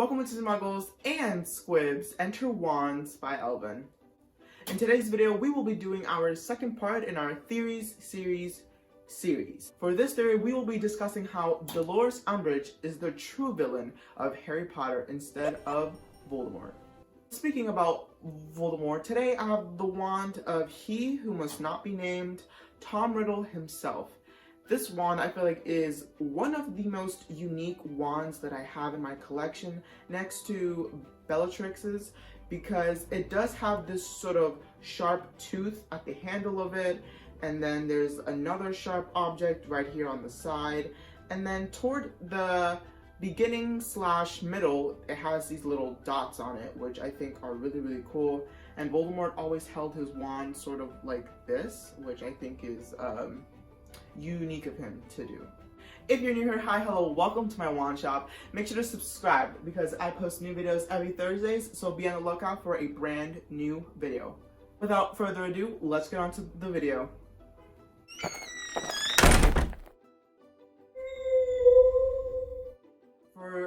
Welcome to Smuggles and Squibs Enter Wands by Elvyn. In today's video, we will be doing our second part in our Theories series. For this theory, we will be discussing how Dolores Umbridge is the true villain of Harry Potter instead of Voldemort. Speaking about Voldemort, today I have the wand of He Who Must Not Be Named, Tom Riddle himself. This wand, I feel like, is one of the most unique wands that I have in my collection next to Bellatrix's, because it does have this sort of sharp tooth at the handle of it, and then there's another sharp object right here on the side, and then toward the beginning / middle, it has these little dots on it, which I think are really cool. And Voldemort always held his wand sort of like this, which I think is unique of him to do. If you're new here, hi, hello, welcome to my wand shop. Make sure to subscribe because I post new videos every Thursdays, so be on the lookout for a brand new video. Without further ado, let's get on to the video.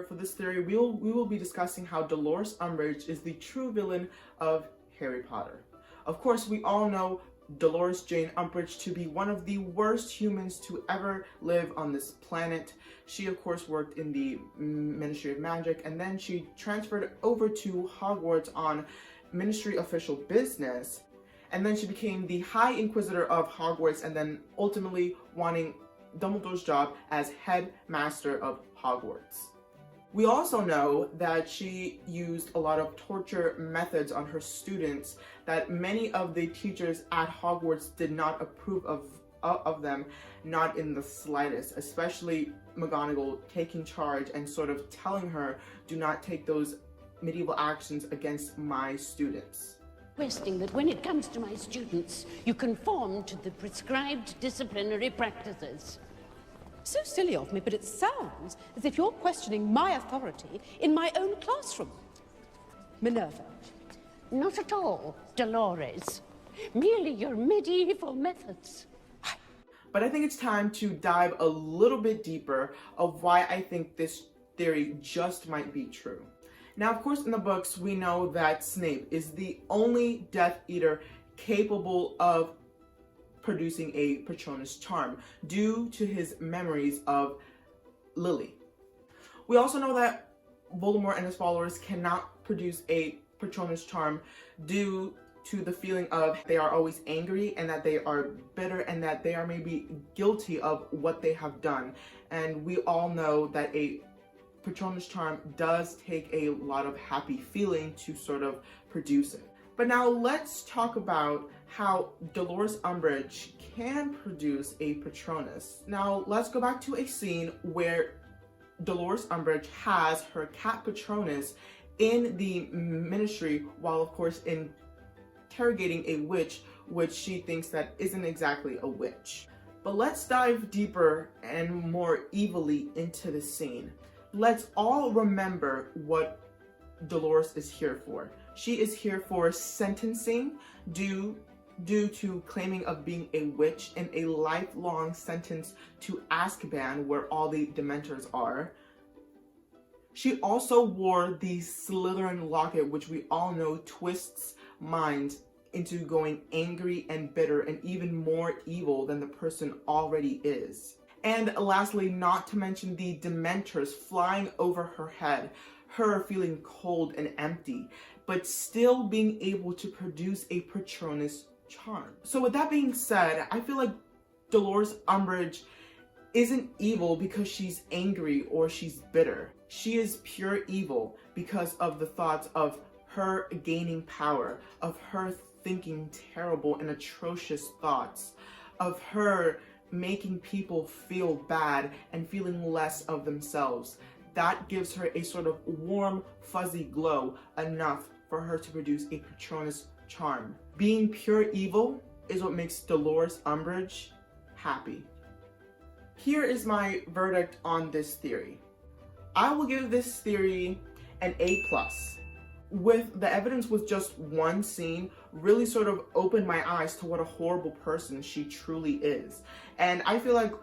For this theory, we will be discussing how Dolores Umbridge is the true villain of Harry Potter. Of course, we all know Dolores Jane Umbridge to be one of the worst humans to ever live on this planet. She, of course, worked in the Ministry of Magic, and then she transferred over to Hogwarts on Ministry official business. And then she became the High Inquisitor of Hogwarts, and then ultimately wanting Dumbledore's job as headmaster of Hogwarts. We also know that she used a lot of torture methods on her students that many of the teachers at Hogwarts did not approve of them, not in the slightest, especially McGonagall taking charge and sort of telling her, do not take those medieval actions against my students. Requesting that when it comes to my students, you conform to the prescribed disciplinary practices. So silly of me, but it sounds as if you're questioning my authority in my own classroom. Minerva. Not at all, Dolores. Merely your medieval methods. But I think it's time to dive a little bit deeper of why I think this theory just might be true. Now, of course, in the books, we know that Snape is the only Death Eater capable of producing a Patronus charm due to his memories of Lily. We also know that Voldemort and his followers cannot produce a Patronus charm due to the feeling of they are always angry and that they are bitter and that they are maybe guilty of what they have done. And we all know that a Patronus charm does take a lot of happy feeling to sort of produce it. But now let's talk about how Dolores Umbridge can produce a Patronus. Now let's go back to a scene where Dolores Umbridge has her cat Patronus in the ministry while, of course, interrogating a witch, which she thinks that isn't exactly a witch. But let's dive deeper and more evilly into the scene. Let's all remember what Dolores is here for. She is here for sentencing due to claiming of being a witch in a lifelong sentence to Azkaban, where all the Dementors are. She also wore the Slytherin locket, which we all know twists minds into going angry and bitter and even more evil than the person already is. And lastly, not to mention the Dementors flying over her head, her feeling cold and empty, but still being able to produce a Patronus charm. So with that being said, I feel like Dolores Umbridge isn't evil because she's angry or she's bitter. She is pure evil because of the thoughts of her gaining power, of her thinking terrible and atrocious thoughts, of her making people feel bad and feeling less of themselves. That gives her a sort of warm, fuzzy glow enough for her to produce a Patronus charm. Being pure evil is what makes Dolores Umbridge happy. Here is my verdict on this theory. I will give this theory an A+. With the evidence with just one scene really sort of opened my eyes to what a horrible person she truly is. And I feel like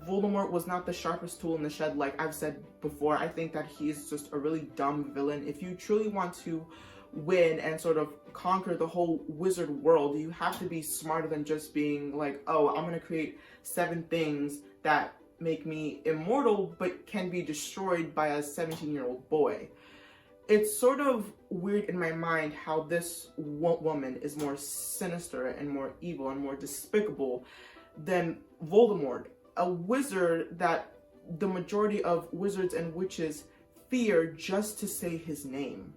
Voldemort was not the sharpest tool in the shed, like I've said before. I think that he is just a really dumb villain. If you truly want to win and sort of conquer the whole wizard world, you have to be smarter than just being like, oh, I'm gonna create 7 things that make me immortal but can be destroyed by a 17-year-old boy. It's sort of weird in my mind how this woman is more sinister and more evil and more despicable than Voldemort, a wizard that the majority of wizards and witches fear just to say his name.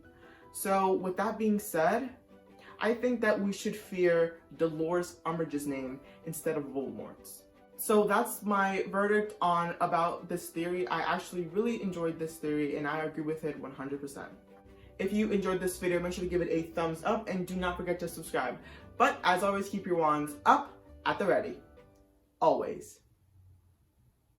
So with that being said, I think that we should fear Dolores Umbridge's name instead of Voldemort's. So that's my verdict about this theory. I actually really enjoyed this theory and I agree with it 100%. If you enjoyed this video, make sure to give it a thumbs up and do not forget to subscribe. But as always, keep your wands up at the ready. Always.